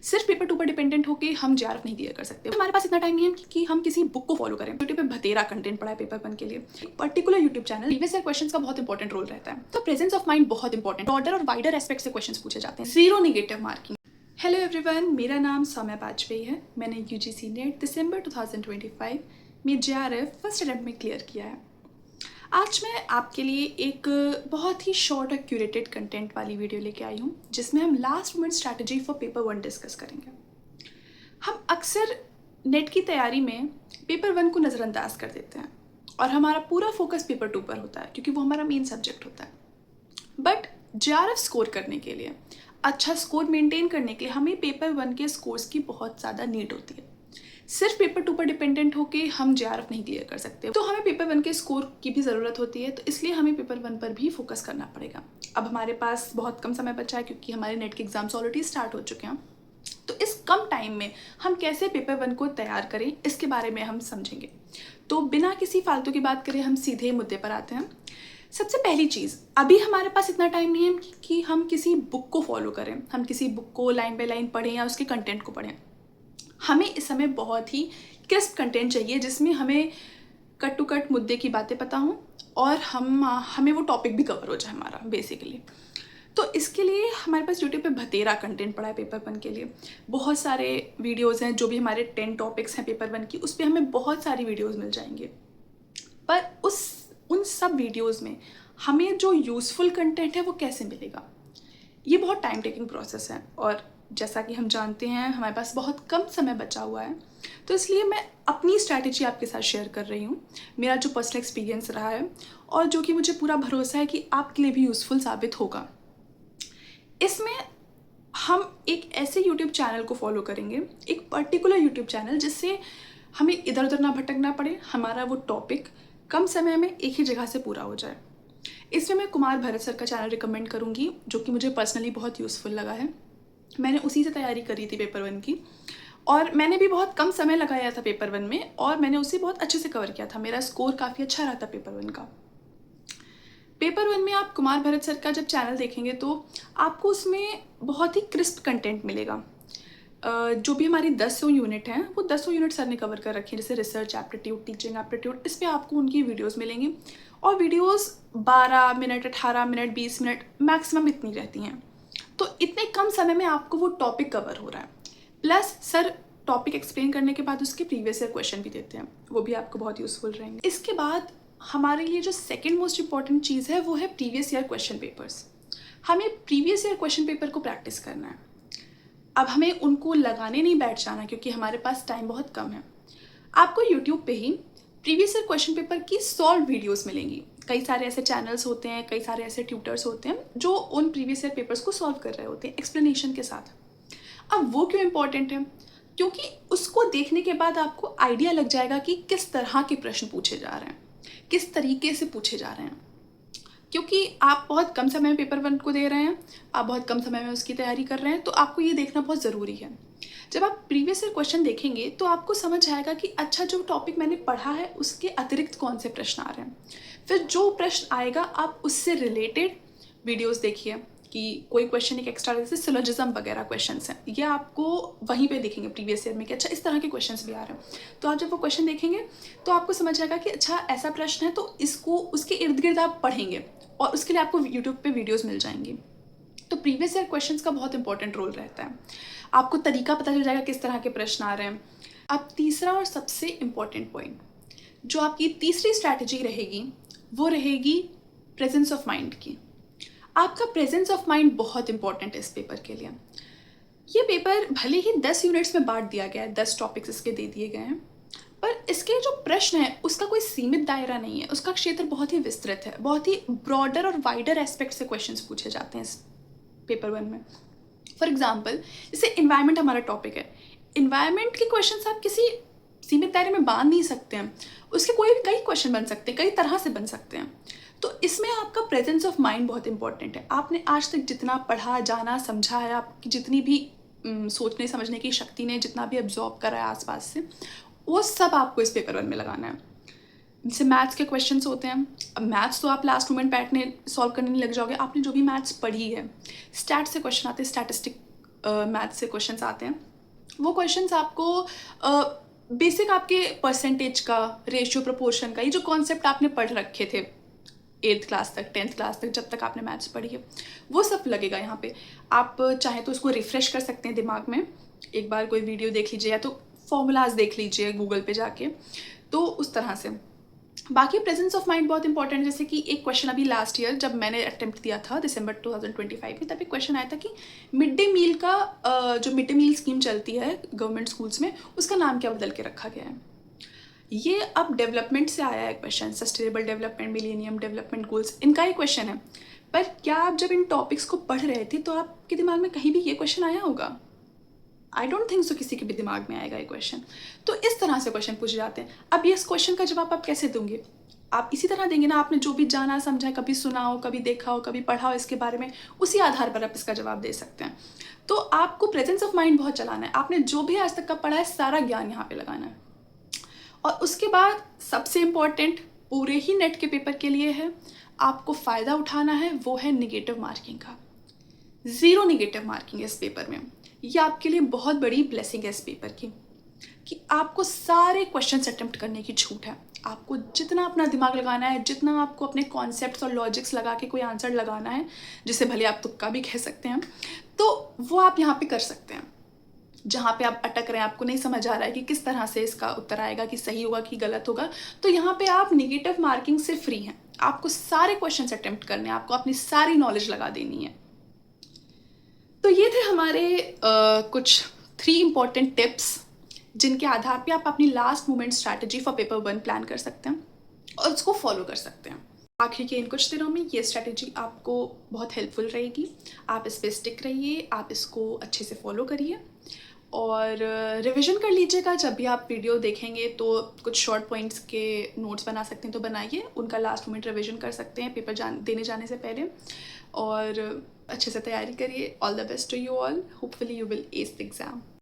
सिर्फ paper two पर dependent होकर हम जेआरएफ नहीं दिया कर सकते। हमारे पास इतना टाइम नहीं है कि हम किसी बुक को फॉलो करें। यूट्यूब पे भतेरा कंटेंट पड़ा है पेपर 1 के लिए। Particular YouTube channel previous year questions का बहुत इंपॉर्टेंट रोल रहता है। तो प्रेजेंस ऑफ माइंड बहुत इंपॉर्टेंट, ब्रॉडर और वाइडर एस्पेक्ट से क्वेश्चंस पूछे जाते हैं, zero negative marking. Hello everyone, मेरा नाम सौम्या बाजपेयी है। मैंने यूजीसी नेट दिसंबर 2025 में जेआरएफ फर्स्ट अटेम्प्ट में क्लियर किया है। आज मैं आपके लिए एक बहुत ही शॉर्ट और क्यूरेटेड कंटेंट वाली वीडियो लेके आई हूँ, जिसमें हम last moment strategy for paper 1 discuss करेंगे। हम अक्सर नेट की तैयारी में पेपर 1 को नज़रअंदाज कर देते हैं और हमारा पूरा फोकस पेपर 2 पर होता है, क्योंकि वो हमारा मेन सब्जेक्ट होता है। बट जेआरएफ स्कोर करने के लिए, अच्छा स्कोर मेंटेन करने के लिए हमें पेपर 1 के स्कोर्स की बहुत ज़्यादा नीड होती है। सिर्फ पेपर 2 पर डिपेंडेंट होके हम जेआरएफ नहीं क्लियर कर सकते, तो हमें पेपर 1 के स्कोर की भी ज़रूरत होती है। तो इसलिए हमें पेपर 1 पर भी फोकस करना पड़ेगा। अब हमारे पास बहुत कम समय बचा है, क्योंकि हमारे नेट के एग्जाम्स ऑलरेडी स्टार्ट हो चुके हैं। तो इस कम टाइम में हम कैसे पेपर 1 को तैयार करें, इसके बारे में हम समझेंगे। तो बिना किसी फालतू की बात करें, हम सीधे मुद्दे पर आते हैं। सबसे पहली चीज़, अभी हमारे पास इतना टाइम नहीं है कि हम किसी बुक को फॉलो करें, हम किसी बुक को लाइन बाय लाइन पढ़ें या उसके कंटेंट को पढ़ें। हमें इस समय बहुत ही क्रिस्प कंटेंट चाहिए, जिसमें हमें कट टू कट मुद्दे की बातें पता हों और हमें वो टॉपिक भी कवर हो जाए हमारा बेसिकली। तो इसके लिए हमारे पास यूट्यूब पे भतेरा कंटेंट पड़ा है पेपर 1 के लिए। बहुत सारे वीडियोज़ हैं, जो भी हमारे 10 टॉपिक्स हैं पेपर 1 की, उस पर हमें बहुत सारी वीडियोज़ मिल जाएंगे। पर उन सब वीडियोज़ में हमें जो यूज़फुल कंटेंट है वो कैसे मिलेगा, ये बहुत टाइम टेकिंग प्रोसेस है। और जैसा कि हम जानते हैं, हमारे पास बहुत कम समय बचा हुआ है। तो इसलिए मैं अपनी स्ट्रैटेजी आपके साथ शेयर कर रही हूँ, मेरा जो पर्सनल एक्सपीरियंस रहा है और जो कि मुझे पूरा भरोसा है कि आपके लिए भी यूज़फुल साबित होगा। इसमें हम एक ऐसे यूट्यूब चैनल को फॉलो करेंगे, एक पर्टिकुलर यूट्यूब चैनल, जिससे हमें इधर उधर ना भटकना पड़े, हमारा वो टॉपिक कम समय में एक ही जगह से पूरा हो जाए। इसमें मैं कुमार भरत सर का चैनल रिकमेंड करूँगी, जो कि मुझे पर्सनली बहुत यूज़फुल लगा है। मैंने उसी से तैयारी करी थी पेपर 1 की, और मैंने भी बहुत कम समय लगाया था पेपर 1 में, और मैंने उसे बहुत अच्छे से कवर किया था। मेरा स्कोर काफ़ी अच्छा रहा था पेपर 1 का। पेपर 1 में आप कुमार भरत सर का जब चैनल देखेंगे तो आपको उसमें बहुत ही क्रिस्प कंटेंट मिलेगा। जो भी हमारी 10 यूनिट हैं, वो 10 यूनिट सर ने कवर कर रखी है, जैसे रिसर्च एप्टीट्यूड, टीचिंग एप्टीट्यूड। इस पर आपको उनकी वीडियोस मिलेंगी, और videos 12 minute, 18 minute, 20 minute maximum इतनी रहती हैं। तो इतने कम समय में आपको वो टॉपिक कवर हो रहा है। प्लस सर टॉपिक एक्सप्लेन करने के बाद उसके प्रीवियस ईयर क्वेश्चन भी देते हैं, वो भी आपको बहुत यूज़फुल रहेंगे। इसके बाद हमारे लिए जो सेकेंड मोस्ट इंपॉर्टेंट चीज़ है, वो है प्रीवियस ईयर क्वेश्चन पेपर्स। हमें प्रीवियस ईयर क्वेश्चन पेपर को प्रैक्टिस करना है। अब हमें उनको लगाने नहीं बैठ जाना, क्योंकि हमारे पास टाइम बहुत कम है। आपको यूट्यूब पे ही प्रीवियस ईयर क्वेश्चन पेपर की सॉल्व वीडियोस मिलेंगी। कई सारे ऐसे चैनल्स होते हैं, कई सारे ऐसे ट्यूटर्स होते हैं, जो उन प्रीवियस ईयर पेपर्स को सॉल्व कर रहे होते हैं एक्सप्लेनेशन के साथ। अब वो क्यों इम्पॉर्टेंट है? क्योंकि उसको देखने के बाद आपको आइडिया लग जाएगा कि किस तरह के प्रश्न पूछे जा रहे हैं, किस तरीके से पूछे जा रहे हैं। क्योंकि आप बहुत कम समय में पेपर 1 को दे रहे हैं, आप बहुत कम समय में उसकी तैयारी कर रहे हैं, तो आपको ये देखना बहुत ज़रूरी है। जब आप प्रीवियस ईयर क्वेश्चन देखेंगे तो आपको समझ आएगा कि अच्छा, जो टॉपिक मैंने पढ़ा है उसके अतिरिक्त कौन से प्रश्न आ रहे हैं। फिर जो प्रश्न आएगा, आप उससे रिलेटेड वीडियोज़ देखिए कि कोई क्वेश्चन एक एक्स्ट्रा, जैसे सिलोजिज्म वगैरह क्वेश्चंस हैं, ये आपको वहीं पे दिखेंगे प्रीवियस ईयर में कि अच्छा, इस तरह के क्वेश्चंस भी आ रहे हैं। तो आप जब वो क्वेश्चन देखेंगे तो आपको समझ आएगा कि अच्छा, ऐसा प्रश्न है, तो इसको उसके इर्द गिर्द आप पढ़ेंगे, और उसके लिए आपको यूट्यूब पे वीडियोस मिल जाएंगी। तो प्रीवियस ईयर क्वेश्चंस का बहुत इंपॉर्टेंट रोल रहता है। आपको तरीका पता चल जाएगा किस तरह के प्रश्न आ रहे हैं। अब तीसरा और सबसे इम्पॉर्टेंट पॉइंट, जो आपकी तीसरी स्ट्रैटेजी रहेगी, वो रहेगी प्रेजेंस ऑफ माइंड की। आपका प्रेजेंस ऑफ माइंड बहुत इंपॉर्टेंट है इस पेपर के लिए। ये पेपर भले ही 10 यूनिट्स में बांट दिया गया है, 10 टॉपिक्स इसके दे दिए गए हैं, पर इसके जो प्रश्न है उसका कोई सीमित दायरा नहीं है, उसका क्षेत्र बहुत ही विस्तृत है। बहुत ही ब्रॉडर और वाइडर एस्पेक्ट से क्वेश्चंस पूछे जाते हैं इस पेपर 1 में। फॉर एग्जाम्पल, जैसे इन्वायरमेंट हमारा टॉपिक है, इन्वायरमेंट के क्वेश्चंस आप किसी सीमित दायरे में बांध नहीं सकते हैं, उसके कोई भी कई क्वेश्चन बन सकते हैं, कई तरह से बन सकते हैं। तो इसमें आपका प्रेजेंस ऑफ माइंड बहुत इंपॉर्टेंट है। आपने आज तक जितना पढ़ा, जाना, समझा है, आपकी जितनी भी सोचने समझने की शक्ति ने जितना भी अब्जॉर्ब करा है आसपास से, वो सब आपको इस पेपर 1 में लगाना है। जैसे मैथ्स के क्वेश्चंस होते हैं, अब मैथ्स तो आप लास्ट मोमेंट बैठने सॉल्व करने नहीं लग जाओगे, आपने जो भी मैथ्स पढ़ी है। स्टैट से क्वेश्चन आते हैं, स्टैटिस्टिक मैथ से क्वेश्चंस आते हैं, वो क्वेश्चंस आपको बेसिक आपके परसेंटेज का, रेशियो प्रोपोर्शन का, ये जो कॉन्सेप्ट आपने पढ़ रखे थे 8th क्लास तक, 10th क्लास तक, जब तक आपने मैथ्स पढ़ी है, वो सब लगेगा यहाँ पे। आप चाहे तो उसको रिफ़्रेश कर सकते हैं दिमाग में, एक बार कोई वीडियो देख लीजिए या तो फॉर्मूलाज देख लीजिए गूगल पे जाके, तो उस तरह से। बाकी प्रेजेंस ऑफ माइंड बहुत इंपॉर्टेंट है। जैसे कि एक क्वेश्चन अभी लास्ट ईयर जब मैंने अटेम्प्ट दिया था दिसंबर 2025 में, तब एक क्वेश्चन आया था कि मिड डे मील का जो मिड डे मील स्कीम चलती है गवर्नमेंट स्कूल्स में, उसका नाम क्या बदल के रखा गया है। ये अब डेवलपमेंट से आया है question, sustainable development, millennium development goals, इनका ही क्वेश्चन है। पर क्या आप जब इन टॉपिक्स को पढ़ रहे थे तो आपके दिमाग में कहीं भी ये क्वेश्चन आया होगा? आई डोंट थिंक सो किसी के भी दिमाग में आएगा ये क्वेश्चन। तो इस तरह से क्वेश्चन पूछे जाते हैं। अब ये इस क्वेश्चन का जवाब आप कैसे दोगे? आप इसी तरह देंगे ना, आपने जो भी जाना समझा, कभी सुना हो, कभी देखा हो, कभी पढ़ा हो इसके बारे में, उसी आधार पर आप इसका जवाब दे सकते हैं। तो आपको प्रेजेंस ऑफ माइंड बहुत चलाना है। आपने जो भी आज तक का पढ़ा है सारा ज्ञान यहाँ पे लगाना है। और उसके बाद सबसे इम्पॉर्टेंट पूरे ही नेट के पेपर के लिए है, आपको फ़ायदा उठाना है, वो है निगेटिव मार्किंग का। 0 निगेटिव मार्किंग है इस पेपर में। ये आपके लिए बहुत बड़ी ब्लेसिंग है इस पेपर की, कि आपको सारे क्वेश्चंस अटेम्प्ट करने की छूट है। आपको जितना अपना दिमाग लगाना है, जितना आपको अपने कॉन्सेप्ट्स और लॉजिक्स लगा के कोई आंसर लगाना है, जिसे भले आप तुक्का भी कह सकते हैं, तो वो आप यहाँ पे कर सकते हैं। जहाँ पे आप अटक रहे हैं, आपको नहीं समझ आ रहा है कि किस तरह से इसका उत्तर आएगा, कि सही होगा कि गलत होगा, तो यहाँ पे आप निगेटिव मार्किंग से फ्री हैं। आपको सारे क्वेश्चंस अटेम्प्ट करने हैं, आपको अपनी सारी नॉलेज लगा देनी है। तो ये थे हमारे कुछ 3 इंपॉर्टेंट टिप्स, जिनके आधार पे आप अपनी last moment strategy for paper 1 plan कर सकते हैं और उसको फॉलो कर सकते हैं। आखिर के इन कुछ दिनों में ये स्ट्रैटेजी आपको बहुत हेल्पफुल रहेगी। आप इस पे स्टिक रहिए, आप इसको अच्छे से फॉलो करिए और रिवीजन कर लीजिएगा। जब भी आप वीडियो देखेंगे तो कुछ शॉर्ट पॉइंट्स के नोट्स बना सकते हैं तो बनाइए, उनका लास्ट मोमेंट रिवीजन कर सकते हैं पेपर देने जाने से पहले, और अच्छे से तैयारी करिए। All the best to you all, hopefully you will ace the exam.